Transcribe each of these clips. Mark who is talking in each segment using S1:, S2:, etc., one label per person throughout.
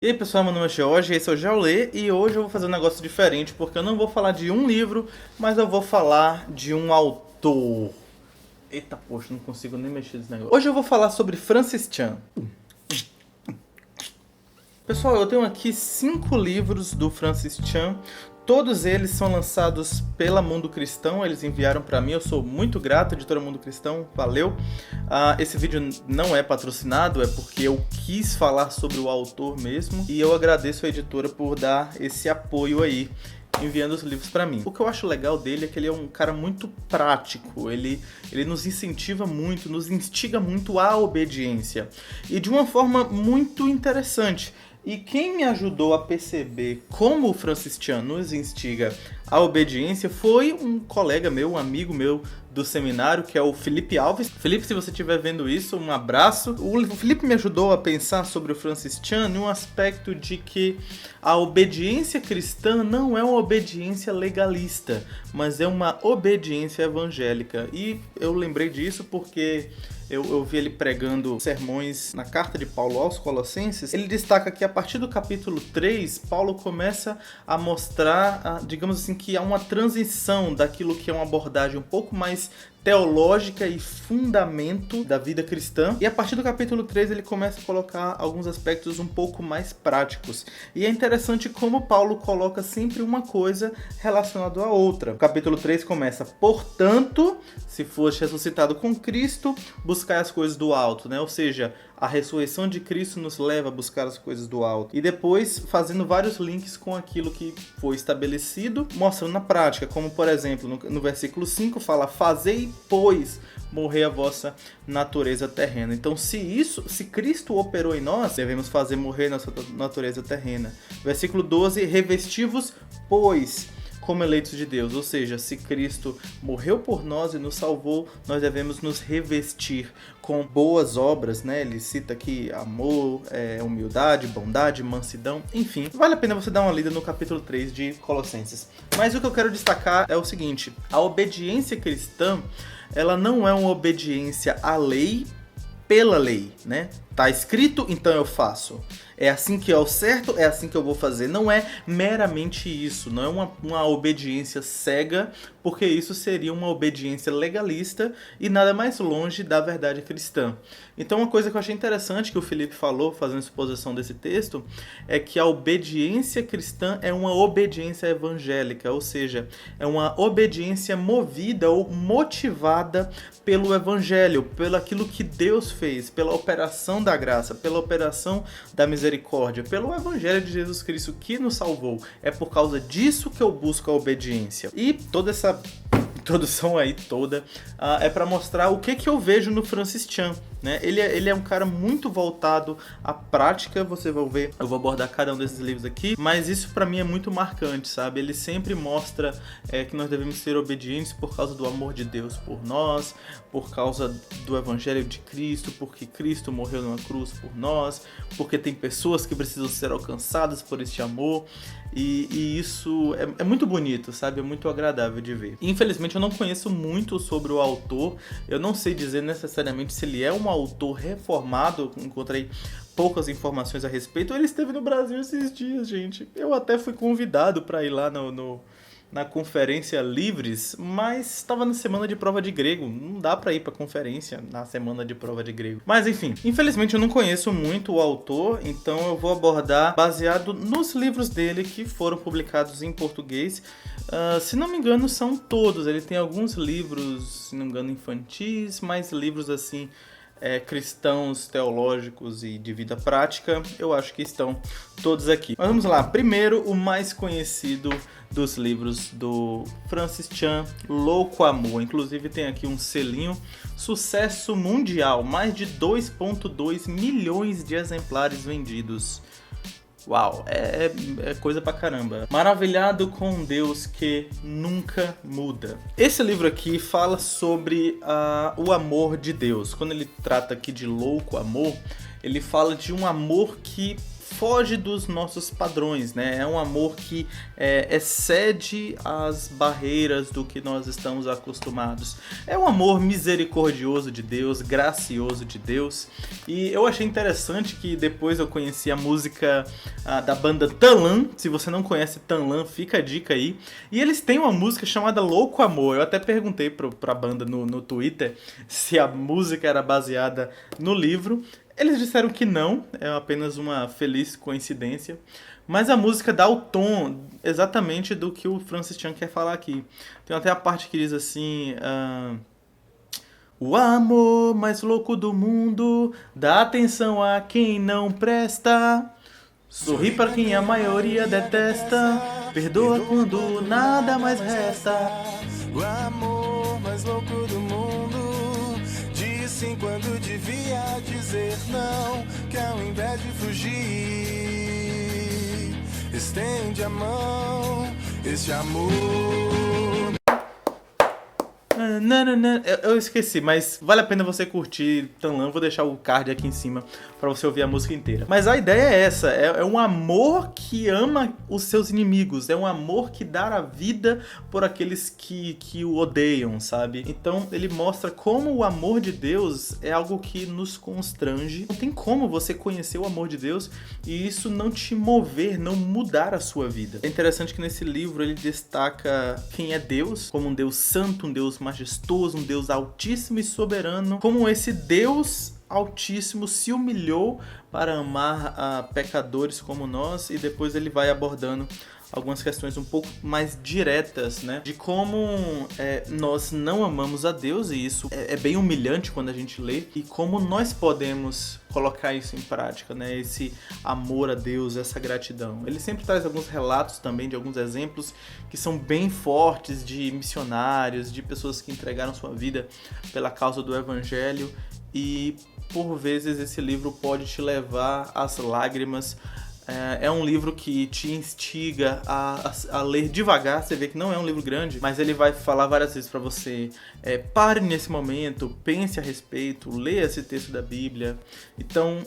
S1: E aí pessoal, meu nome é George, esse é o Jaulê e hoje eu vou fazer um negócio diferente porque eu não vou falar de um livro, mas eu vou falar de um autor. Eita poxa, não consigo nem mexer nesse negócio. Hoje eu vou falar sobre Francis Chan. Pessoal, eu tenho aqui 5 livros do Francis Chan. Todos eles são lançados pela Mundo Cristão, eles enviaram para mim, eu sou muito grato, editora Mundo Cristão, valeu. Esse vídeo não é patrocinado, é porque eu quis falar sobre o autor mesmo, e eu agradeço a editora por dar esse apoio aí, enviando os livros para mim. O que eu acho legal dele é que ele é um cara muito prático, ele nos incentiva muito, nos instiga muito à obediência, e de uma forma muito interessante. E quem me ajudou a perceber como o Francis Chan nos instiga à obediência foi um colega meu, um amigo meu do seminário, que é o Felipe Alves. Felipe, se você estiver vendo isso, um abraço. O Felipe me ajudou a pensar sobre o Francis Chan num aspecto de que a obediência cristã não é uma obediência legalista, mas é uma obediência evangélica. E eu lembrei disso porque eu vi ele pregando sermões na carta de Paulo aos Colossenses. Ele destaca que a partir do capítulo 3, Paulo começa a mostrar, digamos assim, que há uma transição daquilo que é uma abordagem um pouco mais teológica e fundamento da vida cristã. E a partir do capítulo 3 ele começa a colocar alguns aspectos um pouco mais práticos. E é interessante como Paulo coloca sempre uma coisa relacionada à outra. O capítulo 3 começa: portanto, se foste ressuscitado com Cristo, buscai as coisas do alto, né? Ou seja, a ressurreição de Cristo nos leva a buscar as coisas do alto. E depois fazendo vários links com aquilo que foi estabelecido, mostrando na prática, como por exemplo, no versículo 5 fala: fazei, pois, morrer a vossa natureza terrena. Então, se Cristo operou em nós, devemos fazer morrer nossa natureza terrena. Versículo 12, revesti-vos, pois, como eleitos de Deus, ou seja, se Cristo morreu por nós e nos salvou, nós devemos nos revestir com boas obras, né? Ele cita aqui amor, humildade, bondade, mansidão, enfim. Vale a pena você dar uma lida no capítulo 3 de Colossenses. Mas o que eu quero destacar é o seguinte: a obediência cristã, ela não é uma obediência à lei pela lei, né? Tá escrito, então eu faço. É assim que é o certo, é assim que eu vou fazer. Não é meramente isso, não é uma obediência cega, porque isso seria uma obediência legalista e nada mais longe da verdade cristã. Então uma coisa que eu achei interessante que o Felipe falou, fazendo exposição desse texto, é que a obediência cristã é uma obediência evangélica, ou seja, é uma obediência movida ou motivada pelo evangelho, pelo aquilo que Deus fez, pela operação da graça, pela operação da misericórdia, pelo evangelho de Jesus Cristo que nos salvou. É por causa disso que eu busco a obediência. E toda essa introdução aí toda é para mostrar o que eu vejo no Francis Chan, né? Ele é um cara muito voltado à prática. Você vai ver, eu vou abordar cada um desses livros aqui, mas isso para mim é muito marcante, sabe? Ele sempre mostra que nós devemos ser obedientes por causa do amor de Deus por nós, por causa do evangelho de Cristo, porque Cristo morreu numa cruz por nós, porque tem pessoas que precisam ser alcançadas por este amor. E isso é muito bonito, sabe? É muito agradável de ver. Infelizmente eu não conheço muito sobre o autor. Eu não sei dizer necessariamente se ele é um autor reformado. Encontrei poucas informações a respeito. Ele esteve no Brasil esses dias, gente. Eu até fui convidado para ir lá na conferência Livres, mas estava na semana de prova de grego. Não dá para ir para conferência na semana de prova de grego. Mas enfim, infelizmente eu não conheço muito o autor, então eu vou abordar baseado nos livros dele que foram publicados em português. Se não me engano, são todos. Ele tem alguns livros, se não me engano, infantis, mas livros assim cristãos, teológicos e de vida prática, eu acho que estão todos aqui. Mas vamos lá. Primeiro, o mais conhecido dos livros do Francis Chan, Louco Amor. Inclusive tem aqui um selinho, sucesso mundial, mais de 2,2 milhões de exemplares vendidos. Uau, é coisa pra caramba. Maravilhado com um Deus que nunca muda. Esse livro aqui fala sobre o amor de Deus. Quando ele trata aqui de louco amor, ele fala de um amor que foge dos nossos padrões, né? É um amor que excede as barreiras do que nós estamos acostumados. É um amor misericordioso de Deus, gracioso de Deus. E eu achei interessante que depois eu conheci a música da banda Tanlan. Se você não conhece Tanlan, fica a dica aí. E eles têm uma música chamada Louco Amor. Eu até perguntei pra banda no Twitter se a música era baseada no livro. Eles disseram que não, é apenas uma feliz coincidência. Mas a música dá o tom exatamente do que o Francis Chan quer falar aqui. Tem até a parte que diz assim... o amor mais louco do mundo dá atenção a quem não presta. Sorri para quem a maioria detesta. Perdoa quando nada mais resta.
S2: O amor mais louco do mundo diz sim quando devia dizer não, que ao invés de fugir estende a mão, esse amor.
S1: Eu esqueci, mas vale a pena você curtir Tanlan. Vou deixar o card aqui em cima pra você ouvir a música inteira. Mas a ideia é essa, é um amor que ama os seus inimigos, é um amor que dá a vida por aqueles que o odeiam, sabe? Então ele mostra como o amor de Deus é algo que nos constrange. Não tem como você conhecer o amor de Deus e isso não te mover, não mudar a sua vida. É interessante que nesse livro ele destaca quem é Deus, como um Deus santo, um Deus majestoso, um Deus altíssimo e soberano, como esse Deus altíssimo se humilhou para amar pecadores como nós, e depois ele vai abordando algumas questões um pouco mais diretas, né? De como nós não amamos a Deus, e isso é bem humilhante quando a gente lê, e como nós podemos colocar isso em prática, né? Esse amor a Deus, essa gratidão. Ele sempre traz alguns relatos também de alguns exemplos que são bem fortes de missionários, de pessoas que entregaram sua vida pela causa do Evangelho, e por vezes esse livro pode te levar às lágrimas. É um livro que te instiga a ler devagar. Você vê que não é um livro grande, mas ele vai falar várias vezes para você. Pare nesse momento, pense a respeito, leia esse texto da Bíblia. Então,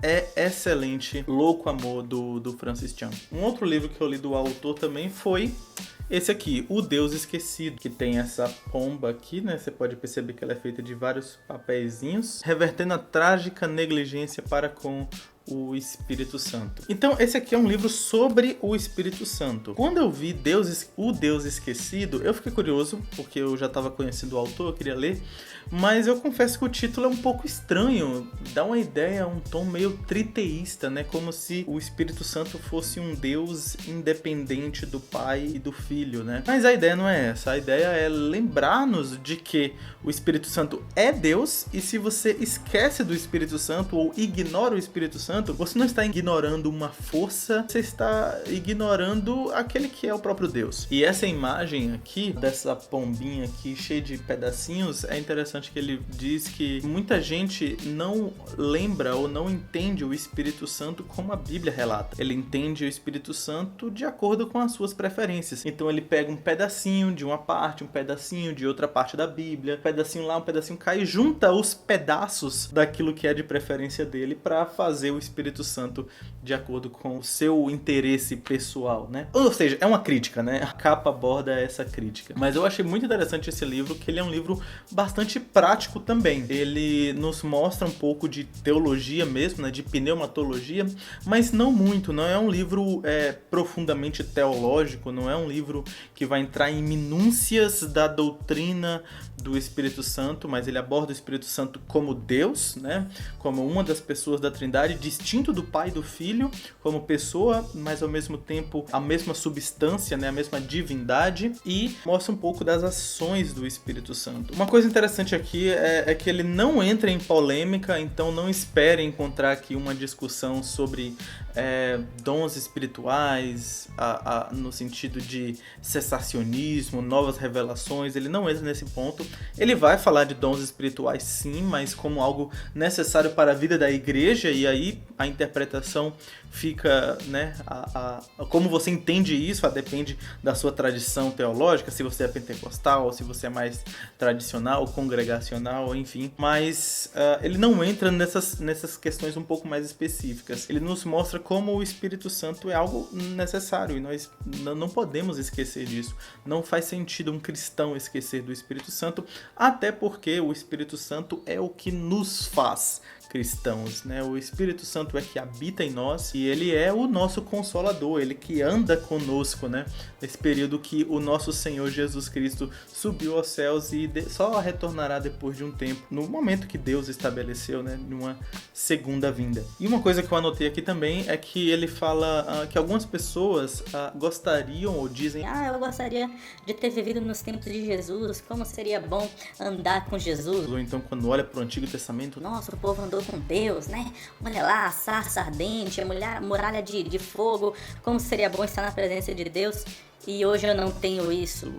S1: é excelente. Louco Amor, do Francis Chan. Um outro livro que eu li do autor também foi esse aqui, O Deus Esquecido, que tem essa pomba aqui, né? Você pode perceber que ela é feita de vários papeizinhos, revertendo a trágica negligência para com o Espírito Santo. Então, esse aqui é um livro sobre o Espírito Santo. Quando eu vi O Deus Esquecido, eu fiquei curioso, porque eu já estava conhecendo o autor, eu queria ler, mas eu confesso que o título é um pouco estranho, dá uma ideia, um tom meio triteísta, né? Como se o Espírito Santo fosse um Deus independente do Pai e do Filho, né? Mas a ideia não é essa, a ideia é lembrar-nos de que o Espírito Santo é Deus, e se você esquece do Espírito Santo ou ignora o Espírito Santo, você não está ignorando uma força, você está ignorando aquele que é o próprio Deus. E essa imagem aqui, dessa pombinha aqui cheia de pedacinhos, é interessante que ele diz que muita gente não lembra ou não entende o Espírito Santo como a Bíblia relata. Ele entende o Espírito Santo de acordo com as suas preferências. Então ele pega um pedacinho de uma parte, um pedacinho de outra parte da Bíblia, um pedacinho lá, um pedacinho cá, e junta os pedaços daquilo que é de preferência dele para fazer o Espírito Santo de acordo com o seu interesse pessoal, né? Ou seja, é uma crítica, né? A capa aborda essa crítica. Mas eu achei muito interessante esse livro, que ele é um livro bastante prático também. Ele nos mostra um pouco de teologia mesmo, né? De pneumatologia, mas não muito. Não é um livro profundamente teológico, não é um livro que vai entrar em minúcias da doutrina do Espírito Santo, mas ele aborda o Espírito Santo como Deus, né? Como uma das pessoas da Trindade, distinto do Pai e do Filho, como pessoa, mas ao mesmo tempo a mesma substância, né? A mesma divindade, e mostra um pouco das ações do Espírito Santo. Uma coisa interessante aqui é que ele não entra em polêmica, então não espere encontrar aqui uma discussão sobre dons espirituais, no sentido de cessacionismo, novas revelações. Ele não entra nesse ponto. Ele vai falar de dons espirituais sim, mas como algo necessário para a vida da igreja, e aí a interpretação fica, né, como você entende isso, depende da sua tradição teológica, se você é pentecostal, ou se você é mais tradicional, congregacional, enfim. Mas ele não entra nessas questões um pouco mais específicas. Ele nos mostra como o Espírito Santo é algo necessário, e nós não podemos esquecer disso. Não faz sentido um cristão esquecer do Espírito Santo, até porque o Espírito Santo é o que nos faz cristãos, né? O Espírito Santo é que habita em nós e ele é o nosso consolador, ele que anda conosco, né? Nesse período que o nosso Senhor Jesus Cristo subiu aos céus e só retornará depois de um tempo, no momento que Deus estabeleceu, né? Numa segunda vinda. E uma coisa que eu anotei aqui também é que ele fala que algumas pessoas gostariam ou dizem:
S3: eu gostaria de ter vivido nos tempos de Jesus, como seria bom andar com Jesus.
S1: Ou então, quando olha para o Antigo Testamento,
S3: nossa, o povo andou com Deus, né? Olha lá, a sarça ardente, a muralha de fogo, como seria bom estar na presença de Deus. E hoje eu não tenho isso.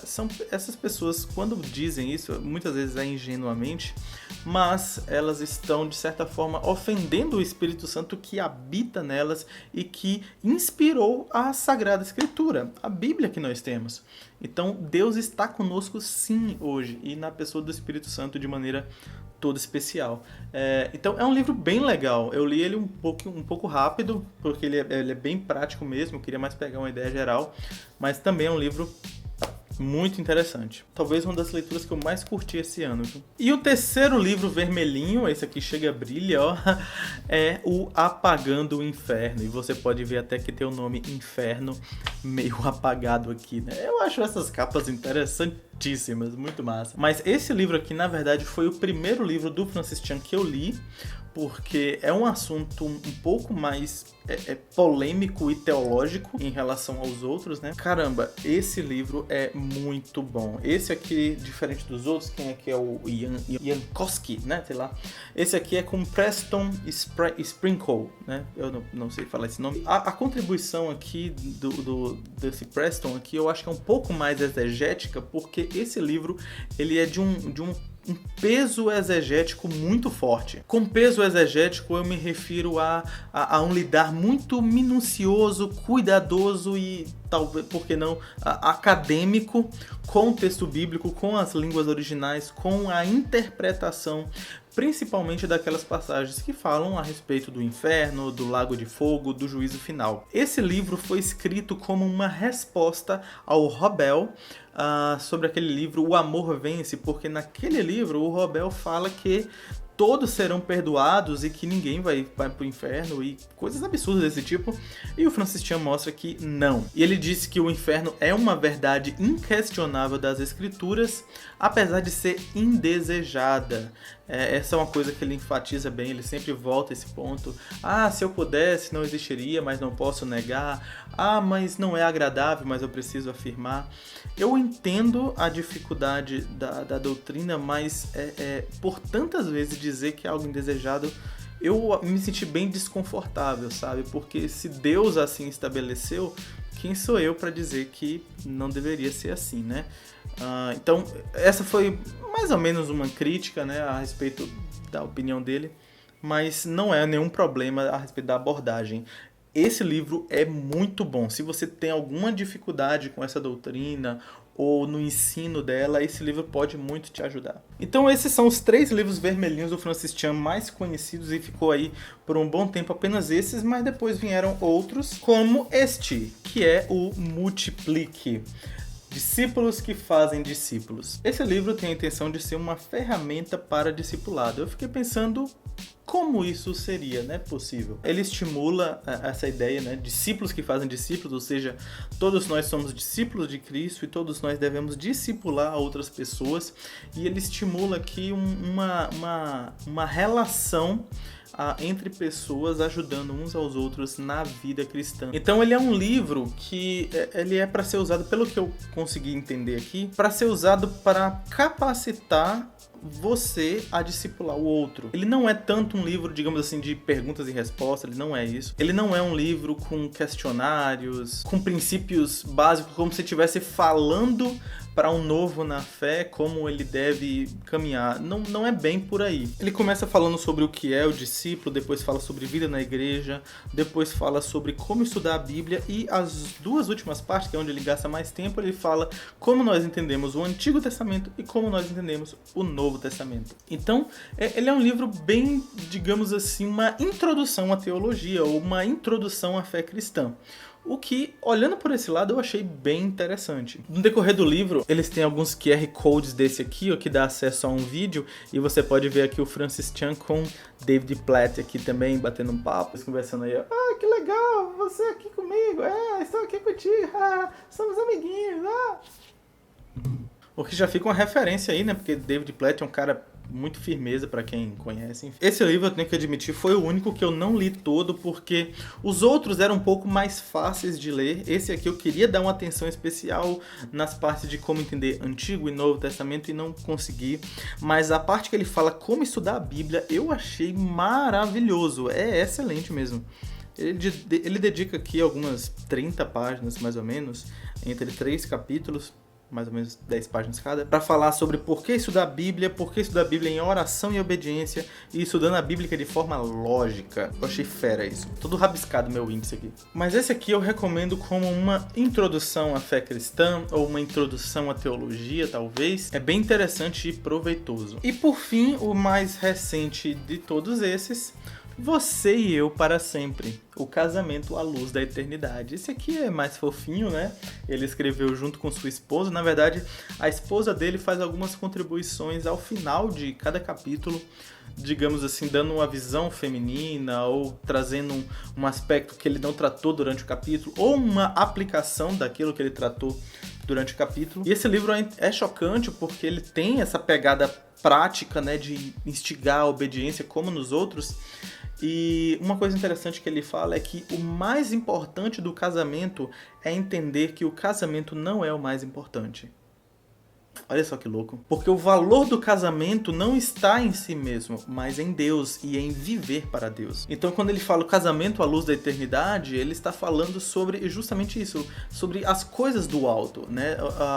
S1: São essas pessoas, quando dizem isso, muitas vezes é ingenuamente, mas elas estão, de certa forma, ofendendo o Espírito Santo que habita nelas e que inspirou a Sagrada Escritura, a Bíblia que nós temos. Então, Deus está conosco sim hoje, e na pessoa do Espírito Santo de maneira toda especial. Então é um livro bem legal. Eu li ele um pouco rápido, porque ele é bem prático mesmo, eu queria mais pegar uma ideia geral, mas também é um livro muito interessante. Talvez uma das leituras que eu mais curti esse ano. Viu? E o terceiro livro vermelhinho, esse aqui chega a brilha, ó, é o Apagando o Inferno. E você pode ver até que tem o nome Inferno meio apagado aqui, né? Eu acho essas capas interessantíssimas, muito massa. Mas esse livro aqui, na verdade, foi o primeiro livro do Francis Chan que eu li, porque é um assunto um pouco mais polêmico e teológico em relação aos outros, né? Caramba, esse livro é muito bom. Esse aqui, diferente dos outros, quem é que é o Jankowski, né? Sei lá. Esse aqui é com Preston Sprinkle, né? Eu não sei falar esse nome. A contribuição aqui desse Preston aqui, eu acho que é um pouco mais exegética, porque esse livro, ele é de um peso exegético muito forte. Com peso exegético eu me refiro a um lidar muito minucioso, cuidadoso e talvez, por que não, acadêmico com o texto bíblico, com as línguas originais, com a interpretação, principalmente daquelas passagens que falam a respeito do inferno, do lago de fogo, do juízo final. Esse livro foi escrito como uma resposta ao Robel, sobre aquele livro O Amor Vence, porque naquele livro o Robel fala que todos serão perdoados e que ninguém vai pro inferno e coisas absurdas desse tipo. E o Francis Chan mostra que não. E ele disse que o inferno é uma verdade inquestionável das escrituras, apesar de ser indesejada. Essa é uma coisa que ele enfatiza bem, ele sempre volta a esse ponto. Se eu pudesse, não existiria, mas não posso negar. Mas não é agradável, mas eu preciso afirmar. Eu entendo a dificuldade da doutrina, mas por tantas vezes dizer que é algo indesejado, eu me senti bem desconfortável, sabe? Porque se Deus assim estabeleceu, quem sou eu para dizer que não deveria ser assim, né? Então, essa foi mais ou menos uma crítica, né, a respeito da opinião dele, mas não é nenhum problema a respeito da abordagem. Esse livro é muito bom. Se você tem alguma dificuldade com essa doutrina ou no ensino dela, esse livro pode muito te ajudar. Então esses são os 3 livros vermelhinhos do Francis Chan mais conhecidos, e ficou aí por um bom tempo apenas esses, mas depois vieram outros, como este, que é o Multiplique. Discípulos que fazem discípulos. Esse livro tem a intenção de ser uma ferramenta para discipulado. Eu fiquei pensando como isso seria, né, possível. Ele estimula essa ideia, né, discípulos que fazem discípulos, ou seja, todos nós somos discípulos de Cristo e todos nós devemos discipular outras pessoas. E ele estimula aqui uma relação entre pessoas ajudando uns aos outros na vida cristã. Então ele é um livro que ele é para ser usado, pelo que eu consegui entender aqui, para ser usado para capacitar você a discipular o outro. Ele não é tanto um livro, digamos assim, de perguntas e respostas, ele não é isso. Ele não é um livro com questionários, com princípios básicos, como se estivesse falando para um novo na fé, como ele deve caminhar. Não é bem por aí. Ele começa falando sobre o que é o discípulo, depois fala sobre vida na igreja, depois fala sobre como estudar a Bíblia, e as duas últimas partes, que é onde ele gasta mais tempo, ele fala como nós entendemos o Antigo Testamento e como nós entendemos o Novo Testamento. Então, ele é um livro bem, digamos assim, uma introdução à teologia, ou uma introdução à fé cristã. O que, olhando por esse lado, eu achei bem interessante. No decorrer do livro, eles têm alguns QR Codes desse aqui, ó, que dá acesso a um vídeo, e você pode ver aqui o Francis Chan com David Platt aqui também, batendo um papo, eles conversando aí, ó. Ah, que legal, você aqui comigo, estou aqui contigo, somos amiguinhos, O que já fica uma referência aí, né, porque David Platt é um cara muito firmeza pra quem conhece. Esse livro, eu tenho que admitir, foi o único que eu não li todo, porque os outros eram um pouco mais fáceis de ler. Esse aqui eu queria dar uma atenção especial nas partes de como entender Antigo e Novo Testamento e não consegui. Mas a parte que ele fala como estudar a Bíblia, eu achei maravilhoso. É excelente mesmo. Ele dedica aqui algumas 30 páginas, mais ou menos, entre 3 capítulos, mais ou menos 10 páginas cada, para falar sobre por que estudar a Bíblia em oração e obediência, e estudando a Bíblia de forma lógica. Eu achei fera isso. Todo rabiscado meu índice aqui. Mas esse aqui eu recomendo como uma introdução à fé cristã, ou uma introdução à teologia, talvez. É bem interessante e proveitoso. E por fim, o mais recente de todos esses, Você e Eu para Sempre, o casamento à luz da eternidade. Esse aqui é mais fofinho, né? Ele escreveu junto com sua esposa. Na verdade, a esposa dele faz algumas contribuições ao final de cada capítulo, digamos assim, dando uma visão feminina ou trazendo um aspecto que ele não tratou durante o capítulo, ou uma aplicação daquilo que ele tratou durante o capítulo. E esse livro é chocante porque ele tem essa pegada prática, né, de instigar a obediência como nos outros. E uma coisa interessante que ele fala é que o mais importante do casamento é entender que o casamento não é o mais importante. Olha só que louco. Porque o valor do casamento não está em si mesmo, mas em Deus e em viver para Deus. Então, quando ele fala o casamento à luz da eternidade, ele está falando sobre justamente isso, sobre as coisas do alto, né?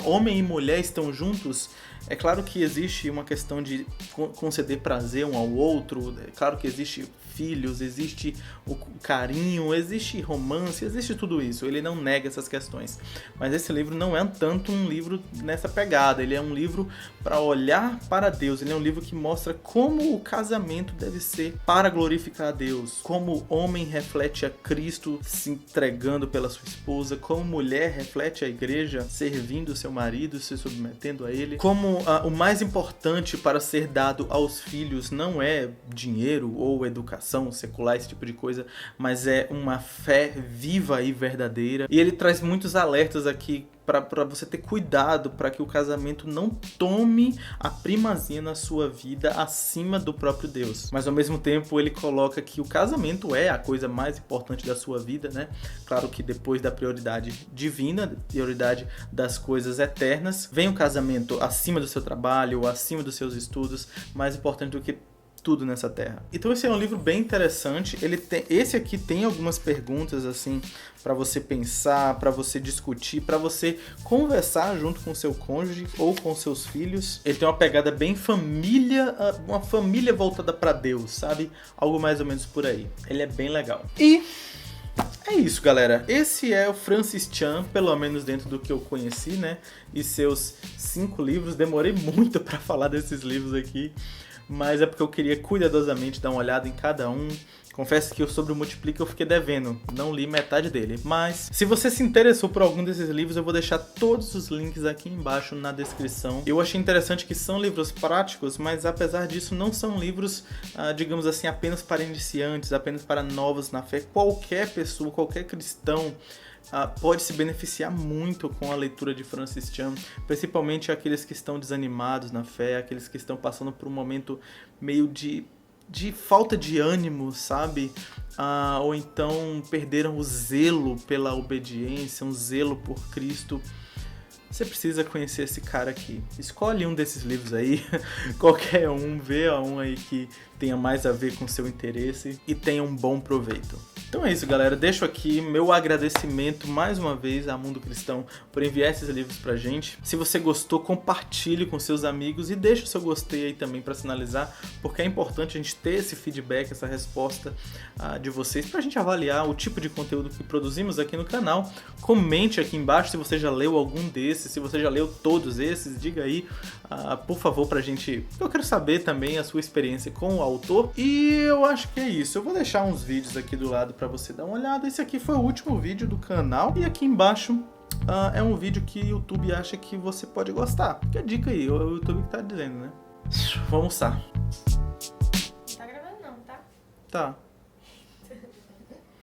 S1: Homem e mulher estão juntos. É claro que existe uma questão de conceder prazer um ao outro, é claro que existe filhos, existe o carinho, existe romance, existe tudo isso. Ele não nega essas questões. Mas esse livro não é tanto um livro nessa pegada. Ele é um livro para olhar para Deus. Ele é um livro que mostra como o casamento deve ser para glorificar a Deus. Como o homem reflete a Cristo se entregando pela sua esposa. Como mulher reflete a igreja servindo o seu marido, se submetendo a ele. Como o mais importante para ser dado aos filhos não é dinheiro ou educação secular, esse tipo de coisa, mas é uma fé viva e verdadeira. E ele traz muitos alertas aqui para você ter cuidado para que o casamento não tome a primazia na sua vida acima do próprio Deus. Mas ao mesmo tempo ele coloca que o casamento é a coisa mais importante da sua vida, né? Claro que depois da prioridade divina, prioridade das coisas eternas, vem o casamento acima do seu trabalho, acima dos seus estudos, mais importante do que tudo nessa terra. Então esse é um livro bem interessante. Esse aqui tem algumas perguntas assim para você pensar, para você discutir, para você conversar junto com seu cônjuge ou com seus filhos. Ele tem uma pegada bem família, uma família voltada para Deus, sabe? Algo mais ou menos por aí. Ele é bem legal. E é isso, galera. Esse é o Francis Chan, pelo menos dentro do que eu conheci, né? E seus 5 livros. Demorei muito para falar desses livros aqui, mas é porque eu queria cuidadosamente dar uma olhada em cada um. Confesso que sobre o Multiplica eu fiquei devendo, não li metade dele. Mas se você se interessou por algum desses livros, eu vou deixar todos os links aqui embaixo na descrição. Eu achei interessante que são livros práticos, mas apesar disso não são livros, digamos assim, apenas para iniciantes, apenas para novos na fé. Qualquer pessoa, qualquer cristão pode se beneficiar muito com a leitura de Francis Chan, principalmente aqueles que estão desanimados na fé, aqueles que estão passando por um momento meio de falta de ânimo, sabe? Ou então perderam o zelo pela obediência, um zelo por Cristo. Você precisa conhecer esse cara aqui. Escolhe um desses livros aí, qualquer um, vê um aí que tenha mais a ver com seu interesse e tenha um bom proveito. Então é isso, galera. Deixo aqui meu agradecimento mais uma vez à Mundo Cristão por enviar esses livros pra gente. Se você gostou, compartilhe com seus amigos e deixe o seu gostei aí também pra sinalizar, porque é importante a gente ter esse feedback, essa resposta de vocês pra gente avaliar o tipo de conteúdo que produzimos aqui no canal. Comente aqui embaixo se você já leu algum desses, se você já leu todos esses, diga aí, por favor, pra gente. Eu quero saber também a sua experiência com o autor. E eu acho que é isso. Eu vou deixar uns vídeos aqui do lado pra você dar uma olhada. Esse aqui foi o último vídeo do canal. E aqui embaixo é um vídeo que o YouTube acha que você pode gostar. Que dica aí, o YouTube que tá dizendo, né? Vamos lá.
S4: Tá gravando não, tá?
S1: Tá.